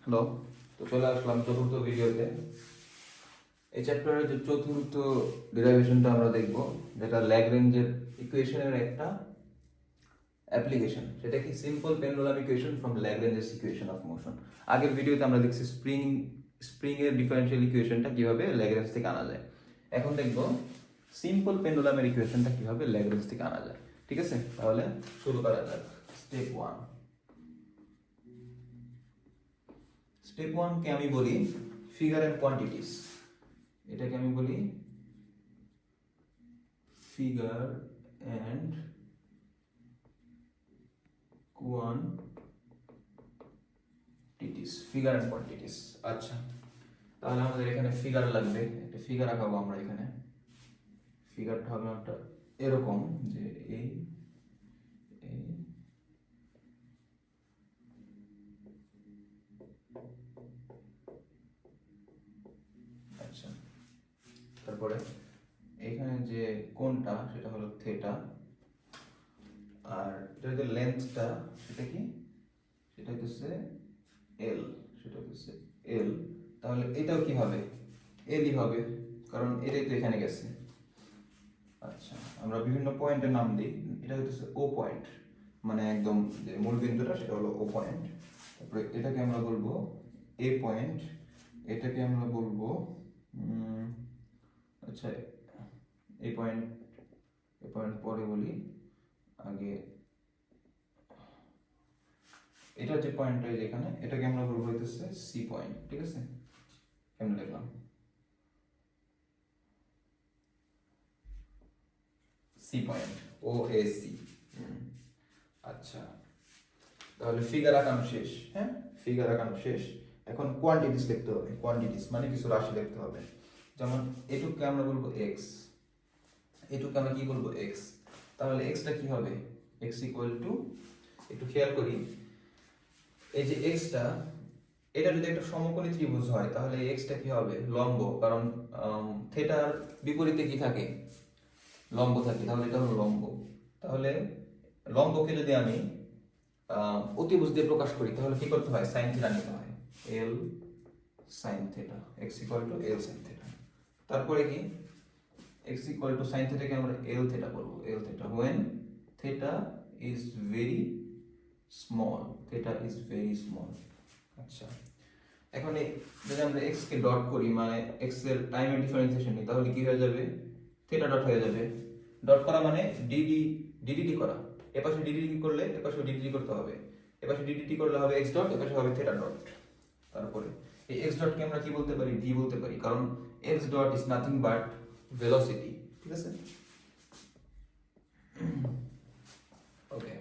Hello, তো চলে আসলাম চতুর্থ ভিডিওতে। এই চ্যাপ্টারের যে চতুর্থ ডেরিভেশনটা আমরা দেখব, যেটা ল্যাগ্রেঞ্জের ইকুয়েশনের একটা অ্যাপ্লিকেশন। সেটা কি simple pendulum equation from Lagrange's equation of motion. আগের ভিডিওতে আমরা দেখছি স্প্রিং এর ডিফারেনশিয়াল ইকুয়েশনটা কিভাবে ল্যাগ্রেঞ্জ থেকে আনা যায়। এখন দেখব সিম্পল পেন্ডুলামের ইকুয়েশনটা কিভাবে ল্যাগ্রেঞ্জ থেকে আনা যায়। ঠিক আছে, তাহলে শুরু করা যাক। স্টেপ 1। স্টেপ 1 কে আমি বলি ফিগার এন্ড কোয়ান্টিটিস। এটাকে আমি বলি figure and quantities. Figure and quantities. আচ্ছা, তাহলে আমাদের এখানে ফিগার লাগবে। একটা ফিগার আঁকাবো আমরা এখানে। ফিগারটা হবে একটা এরকম যে এই আচ্ছা, তারপরে এখানে যে কোণটা সেটা হলো থিটা, আর এটা যে লেন্থটা সেটা কি, সেটা হচ্ছে এল, সেটা হচ্ছে এল। তাহলে এটাও কি হবে, এলই হবে, কারণ এটাই তো এখানে গেছে। আচ্ছা, আমরা বিভিন্ন পয়েন্টের নাম দিই। এটা হচ্ছে ও পয়েন্ট, মানে একদম যে মূল বিন্দুটা সেটা হলো ও পয়েন্ট। তারপরে এটাকে আমরা বলবো এ পয়েন্ট, এটাকে আমরা বলবো আচ্ছা এই পয়েন্ট, এই পয়েন্ট পরে বলি, আগে এটা যে পয়েন্টটা যেখানে, এটাকে আমরা বলবো হইতেছে সি পয়েন্ট। ঠিক আছে, কেমন লিখলাম, C point, O A C. আচ্ছা, তাহলে ফিগার আঁকানো শেষ। হ্যাঁ, ফিগার আঁকানো শেষ। এখন কোয়ান্টিটিস লিখতে হবে। কোয়ান্টিটিস মানে কিছু রাশি লিখতে হবে। যেমন এটুককে আমরা বলবো এক্স, এটুককে আমরা কি বলবো এক্স। তাহলে এক্সটা কি হবে, এক্স ইকুয়াল টু, একটু খেয়াল করি, এই যে এক্সটা, এটা যদি একটা সমকোণী ত্রিভুজ হয় তাহলে এক্সটা কি হবে, লম্ব, কারণ থিটার বিপরীতে কি থাকে, লম্ব থাকে, তাহলে এটা হলো লম্ব। তাহলে লম্বকে যদি আমি অতিভুজ দিয়ে প্রকাশ করি তাহলে কি করতে হয়, সাইন থিটা নিতে হয়, L sine theta, x equal to L sine theta. তারপরে কি, এক্স ইকুয়াল টু সাইন থিটাকে আমরা এল থিটা বলবো, L theta when theta is very small, theta is very small. আচ্ছা, এখন যদি আমরা এক্স কে ডট করি, মানে এক্স এর টাইমের ডিফারেন্সিয়েশন নিই, তাহলে কি হয়ে যাবে, থিটা ডট হয়ে যাবে। ডট করা মানে ডিডি, ডিডিটি করা। এপাশে ডিডিটি করলে এপাশে ডিডিটি করতে হবে, এপাশে ডিডিটি করলে হবে এক্স ডট, এপাশে হবে থিটা ডট। তারপরে এই এক্স ডট কে আমরা কি বলতে পারি, ভি বলতে পারি, কারণ x dot is nothing but velocity. ঠিক আছে, ওকে।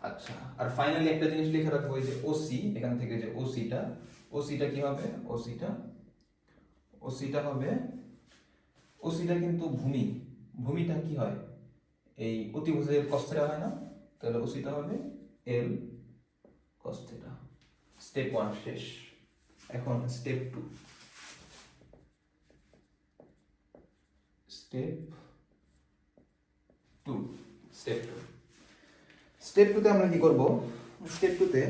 আচ্ছা, আর ফাইনালি একটা জিনিস লিখে রাখবো, এই যে ওসি, এখান থেকে যে ওসিটা, ওসিটা কি হবে, ওসিটা, ওসিটা হবে, ওসিটা কিন্তু ভূমি, ভূমিটা কি হয়, এই অতিভুজের cos θ হয় না, তাহলে ওসিটা হবে এল cos θ। স্টেপ 1 শেষ। এখন স্টেপ 2। Step 2, step 2। স্টেপ 2 তে আমরা কি করব, স্টেপ 2 তে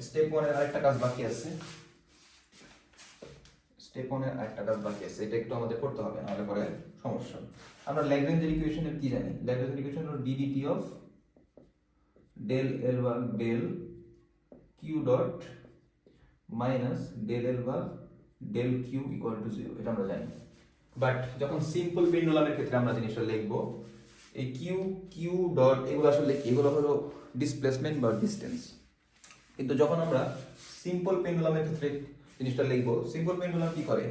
স্টেপ 1 এর আরেকটা কাজ বাকি আছে। স্টেপ 1 এর আরেকটা কাজ বাকি আছে, এটা একটু আমাদের করতে হবে, নাহলে পরে সমস্যা। আমরা ল্যাগ্রেঞ্জের ইকুয়েশনের কি জানি, ল্যাগ্রেঞ্জের ইকুয়েশন হলো ডিডিটি অফ ডেল এল ভাগ del q dot minus del L ভাগ ডেল কিউ ইকুয়াল টু 0, এটা আমরা জানি। বাট যখন সিম্পল পেন্ডুলামের ক্ষেত্রে আমরা জিনিসটা লিখবো, এই কিউ কিউ ডট এগুলো আসলে কি, এগুলো হলো ডিসপ্লেসমেন্ট বা ডিসটেন্স। কিন্তু যখন আমরা সিম্পল পেন্ডুলামের ক্ষেত্রে জিনিসটা লিখবো, সিম্পল পেন্ডুলাম কি করে,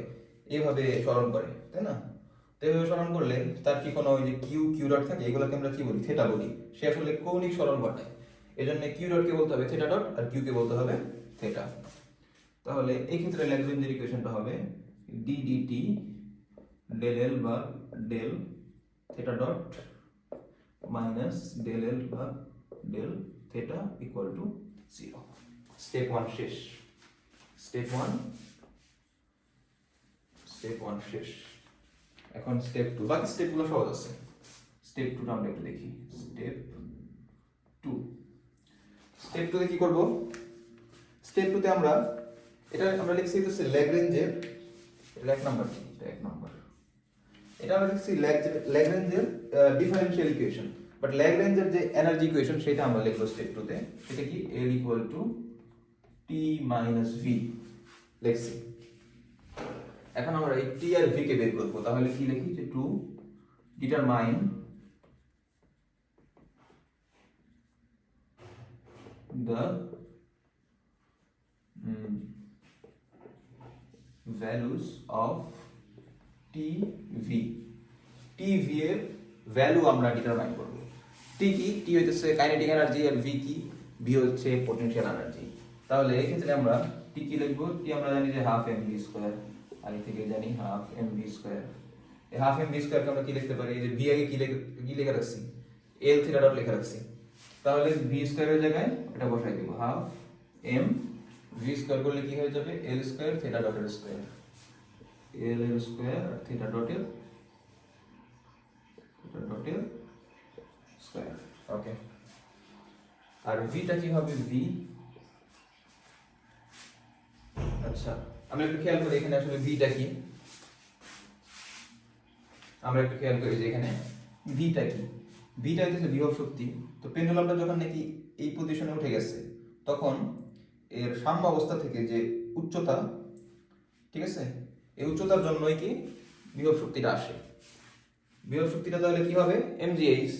এইভাবে স্মরণ করে, তাই না? তো এইভাবে স্মরণ করলে তার কি কোনো ওই যে কিউ কিউ ডট থাকে, এগুলোকে আমরা কি বলি, থিটা বলি। সে আসলে কৌণিক স্মরণ ঘটায়, এই জন্য কিউ ডট কে বলতে হবে থিটা ডট, আর কিউ কে বলতে হবে থিটা। তাহলে এই ক্ষেত্রে ল্যাগ্রেঞ্জের ইকুয়েশনটা হবে D DT del L by del theta dot minus del L by del theta equal to 0। Step 1 শেষ। স্টেপ 1 শেষ। এখন স্টেপ 2, বাকি স্টেপগুলো সহজ আছে। স্টেপ 2টা আমরা একটু দেখি। স্টেপ 2 তে কি করব, স্টেপ 2 তে আমরা লিখছি হচ্ছে ল্যাগ্রেঞ্জের, এটা এক নাম্বার কি, এটা আমরা লিখছি ল্যাগ্রেঞ্জের ডিফারেনশিয়াল ইকুয়েশন, বাট ল্যাগ্রেঞ্জের যে এনার্জি ইকুয়েশন সেটা আমরা লিখবো স্টেপ 2 তে। সেটা কি L equal to T minus V লিখছি। এখন আমরা এই টি আর ভি কে বের করবো, তাহলে কি লিখি যে to determine the values of TV এর ভ্যালু আমরা ডিটারমাইন করব। টি কি, টি হইতেছে কাইনেটিক এনার্জি আর ভি কি, ভি হচ্ছে পটেনশিয়াল এনার্জি। তাহলে এই ক্ষেত্রে আমরা টি কি লিখব, টি আমরা জানি যে হাফ এম ভি স্কয়ার, আগে থেকে জানি হাফ এম ভি স্কয়ার। এই হাফ এম ভি স্কয়ারকে আমরা কি লিখতে পারি, এই যে ভি আগে কি লেখা রাখছি, এল থিটা ডট লেখা রাখছি, তাহলে ভি স্কয়ারের জায়গায় এটা বসাই দেব, হাফ এম ভি স্কয়ার করলে কি হয়ে যাবে, এল স্কয়ার থিটা ডটের স্কয়ার, এল এর স্কয়ার আর থিটা ডটের স্কয়ার। ওকে, আর ভিটা কি হবে, ভি। আচ্ছা, আমরা একটু খেয়াল করি এখানে আসলে ভিটা কি, আমরা একটু খেয়াল করি যে এখানে ভিটা কি, ভিটা হচ্ছে বিভব শক্তি। তো পেন্ডুলামটা যখন নাকি এই পজিশনে উঠে গেছে তখন এর সাম্য অবস্থা থেকে যে উচ্চতা, ঠিক আছে, এই উচ্চতার জন্যই কি বিভব শক্তিটা আসে। বিভব শক্তিটা তাহলে কি হবে, mgh,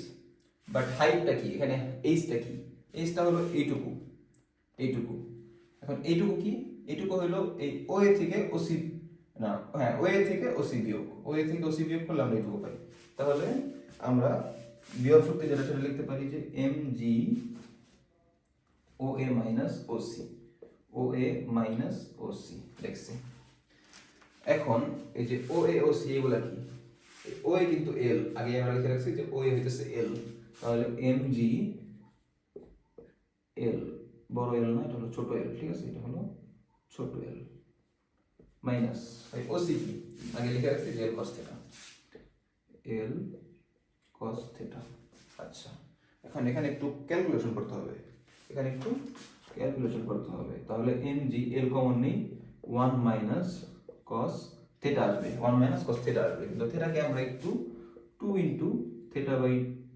বাট হাইটটা কি, এখানে এইচটা কি, এইচটা হলো এইটুকু, এখন এইটুকু কি, এইটুকু হলো এই ওএ থেকে ওসি, না হ্যাঁ ওএ থেকে ওসি বিয়োগ, করলে আমরা এইটুকু পাই। তাহলে আমরা বিভব শক্তি যেটা সেটা লিখতে পারি যে mg OA মাইনাস ওসি লিখছি। এখন এই যে OA OC এগুলা কি, OA কিন্তু L, আগে আমরা লিখে রাখছি যে OA হইতেছে L, তাহলে mg L, বড় L না, এটা হলো ছোট L, ঠিক আছে, এটা হলো ছোট L মাইনাস OC কি, আগে লিখে রাখছি যে L cos theta। আচ্ছা, এখন এখানে একটু ক্যালকুলেশন করতে হবে, তাহলে mg L কমন নেই, 1 মাইনাস cos theta আসবে, কিন্তু থিটাকে আমরা একটু 2 ইনটু থিটা বাই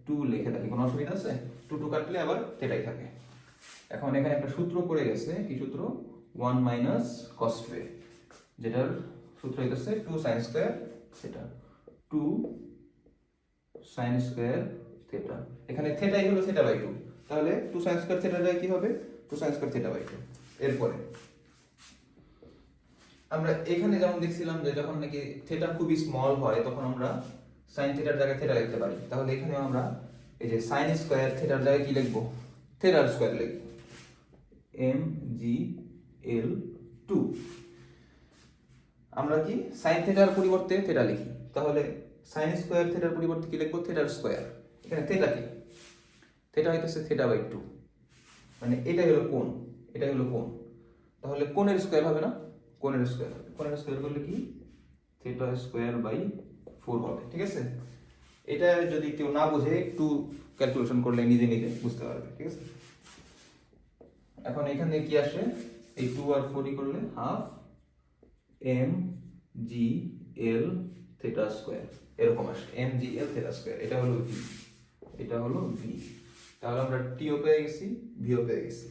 2 লিখে থাকি, কোনো অসুবিধা আছে, 2 কাটলে আবার থিটাই থাকে। এখন এখানে একটা সূত্র পড়ে গেছে, কি সূত্র, 1 মাইনাস cos 2, যেটার সূত্র হইতেছে 2 sin square theta, 2 sin square theta, এখানে থিটাই হলো থিটা বাই 2, তাহলে 2 sin স্কয়ার থিটা কি হবে, 2 sin স্কয়ার থিটা বাই 2। এরপরে আমরা এখানে যেমন দেখছিলাম যে যখন নাকি থিটা খুবই স্মল হয় তখন আমরা sin থিটার জায়গায় থিটা লিখতে পারি, তাহলে এখানে আমরা এই যে sin স্কয়ার থিটার জায়গায় কি লিখব, থিটার স্কয়ার লিখব, mg_L2। আমরা কি sin থিটার পরিবর্তে থিটা লিখি, তাহলে sin স্কয়ার থিটার পরিবর্তে কি লিখব, থিটার স্কয়ার। এখানে থিটা কি, থিটা হইতেছে থিটা বাই 2, মানে এটাই হলো কোণ, তাহলে কোণের স্কয়ার হবে না, কোণের স্কয়ার করলে কি থিটা স্কয়ার বাই 4 হবে, ঠিক আছে। এটা যদি কেউ না বুঝে একটু ক্যালকুলেশন করলে নিজে বুঝতে পারবে, ঠিক আছে। এখন এখানে কি আসে, এই 2 আর 4 করলে হাফ mg_L থিটা স্কয়ার, এরকম আসে, mg_L থিটা স্কয়ার, এটা হলো v। তাহলে আমরা টিও পেয়ে গেছি, ভিও পেয়ে গেছি,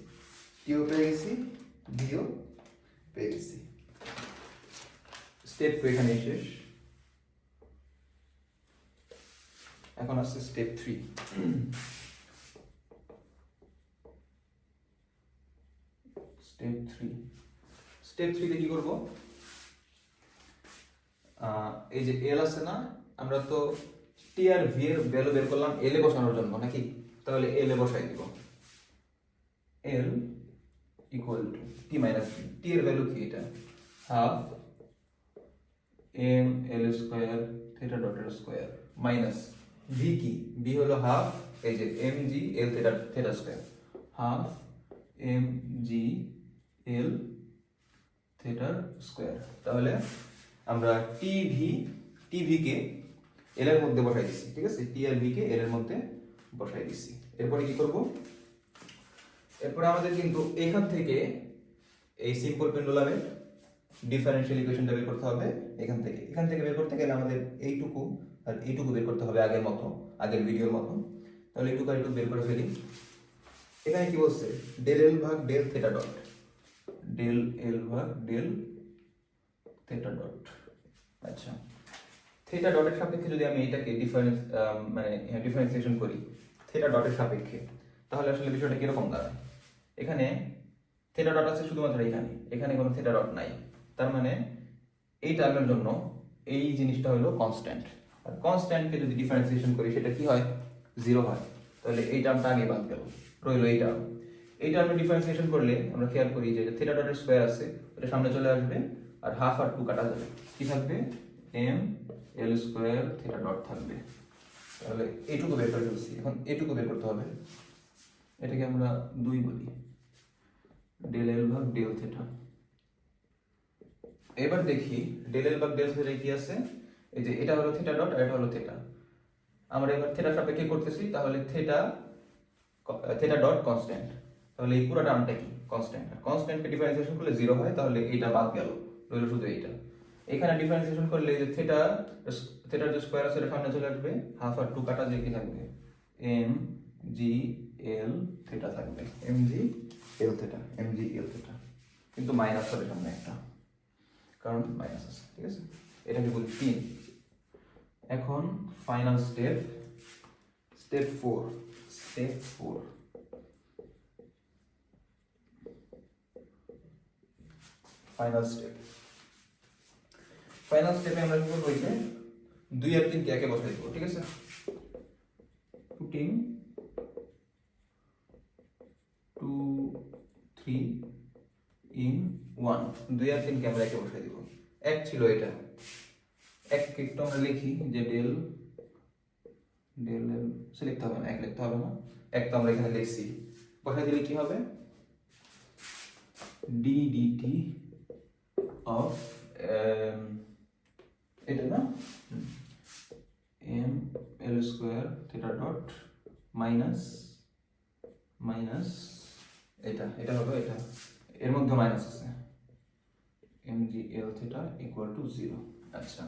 স্টেপ 2 এখানে শেষ। এখন আসছে স্টেপ 3। স্টেপ 3 তে কি করব, এই যে L আছে না, আমরা তো টি আর ভি এর ভ্যালু বের করলাম L এ বসানোর জন্য নাকি, তাহলে L এ বসাই দিব, L equal to T minus V, T এর ভ্যালু কি, এটা half m L square theta ডটের স্কয়ার মাইনাস ভি কি, ভি হলো হাফ এই যে mg L theta square, half mg L থিটার স্কয়ার। তাহলে আমরা টিভি কে এল এর মধ্যে বসাই দিচ্ছি, ঠিক আছে, টি আর ভি কে এল এর মধ্যে বসাই দিচ্ছি। এরপরে কি করব, এরপরে আমাদের কিন্তু এখান থেকে এই সিম্পল পেন্ডুলামের ডিফারেনশিয়াল ইকুয়েশনটা বের করতে হবে এখান থেকে বের করতে গেলে আমাদের এইটুকু আর এইটুকু বের করতে হবে আগের মতো, আগের ভিডিওর মতো। তাহলে এইটুকু আর এইটুকু বের করে ফেলি। এখানে কি বলছে, ডেল এল ভাগ del theta dot, del L ভাগ ডেল থেটা ডট। আচ্ছা, থেটা ডটের সাপেক্ষে যদি আমি এটাকে ডিফারেন্সিয়েশন করি থেটা ডটের সাপেক্ষে, তাহলে আসলে বিষয়টা কিরকম দাঁড়ায়। এখানে থেটা ডট আছে শুধুমাত্র এখানে কোনো থেটা ডট নাই, তার মানে এই টার্মের জন্য এই জিনিসটা হলো কনস্ট্যান্ট, আর কনস্ট্যান্টকে যদি ডিফারেন্সিয়েশন করি সেটা কি হয়, 0 হয়। তাহলে এই টার্মটা আগে বাদ গেল, রইল এই টার্ম। এই টার্মে ডিফারেন্সিয়েশন করলে আমরা খেয়াল করি যে থেটা ডটের স্কোয়ার আছে এটা সামনে চলে আসবে, আর হাফ আর 2 কাটা যাবে, কি থাকবে, m l square theta dot থাকবে। তাহলে এইটুকু বের করে ফেলছি, এখন এইটুকু বের করতে হবে, এটাকে আমরা 2 বলি, ডেল এল ভাগ ডেল থেটা। এবার দেখি ডেল এল ভাগ ডেল থেটা কি আছে, এই যে এটা হলো থেটা ডট আর এটা হলো থেটা। আমরা এবার থেটা সাপেক্ষে করতেছি, তাহলে থেটা ডট কনস্ট্যান্ট, তাহলে এই পুরো টার্মটা কি কনস্ট্যান্ট, আর কনস্ট্যান্টকে ডিফারেন্সিয়েশন করলে 0 হয়, তাহলে এইটা বাদ গেল, রইল শুধু এইটা। এখানে ডিফারেন্সিয়েশন করলে যে থেটার যে স্কোয়ার আছে এটা সামনে চলে আসবে, হাফ আর 2 কাটা দিয়ে কি থাকবে, এম জি এল থেটা থাকবে, M g l theta, M g l theta, কিন্তু মাইনাস হবে সামনে একটা, কারণ মাইনাস আছে, ঠিক আছে। এটাকে বলি 3। এখন ফাইনাল স্টেপ 4, ফাইনাল স্টেপে আমরা কি করবো, 2 আর 3 কে একে বসাই দেবো, ঠিক আছে। পুটিং 2 3 in 1, 2 আর 3 কে আমরা একে বসাই দিব। এক ছিল এটা, এক একটু আমরা লিখি যে ডেল লিখতে হবে না, এক লিখতে হবে না, এক তো আমরা এখানে লিখছি, বসাই দিলে কি হবে, ডি ডিটি অফ এটা না m l square theta dot minus এটা হলো এটা, এর মধ্যে মাইনাস আছে, m g l theta equal to 0। আচ্ছা,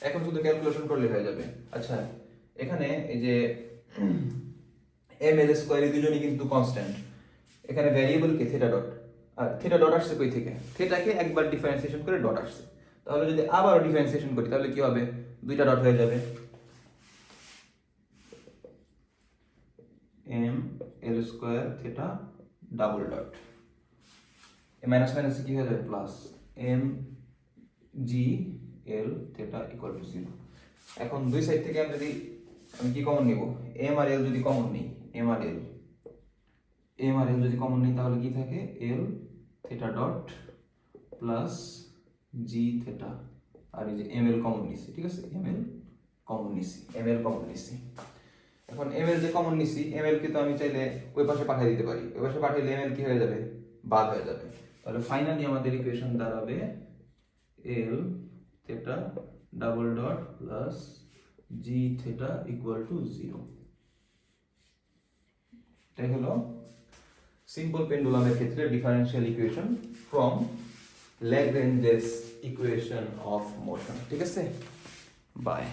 এখন শুধু ক্যালকুলেশন করলে হয়ে যাবে। আচ্ছা, এখানে এই যে এম এল স্কোয়ার এই দুজনই কিন্তু কনস্ট্যান্ট, এখানে ভ্যারিয়েবল কে থেটা ডট, আর থেটা ডট আসছে কই থেকে, থেটাকে একবার ডিফারেন্সিয়েশন করে ডট আসছে, তাহলে যদি আবার ডিফারেন্সিয়েশন করি তাহলে কি হবে, 2টা ডট হয়ে যাবে, m l square theta double dot, minus minus কি হয়ে যাবে plus, m g l theta equal to 0। এখন দুই সাইড থেকে আমি কি কমন নিব, এম আর এল যদি কমন নিই, এম আর এল যদি কমন নিই তাহলে কি থাকে, এল theta dot plus g theta, আর এই যে এম এল কমন নিছি, ঠিক আছে, এম এল কমন নিছি। এখন এম এল যে কমন নিছি, এম এল কে তো আমি চাইলে ওই পাশে পাঠিয়ে দিতে পারি, ওই পাশে পাঠাইলে এম এল কি হয়ে যাবে, বাদ হয়ে যাবে। তাহলে ফাইনালি আমাদের ইকুয়েশন দাঁড়াবে L theta double dot plus g theta equal to 0। এটাই হলো সিম্পল পেন্ডুলামের ক্ষেত্রে differential equation from Lagrange's equation of motion, ঠিক আছে। বাই।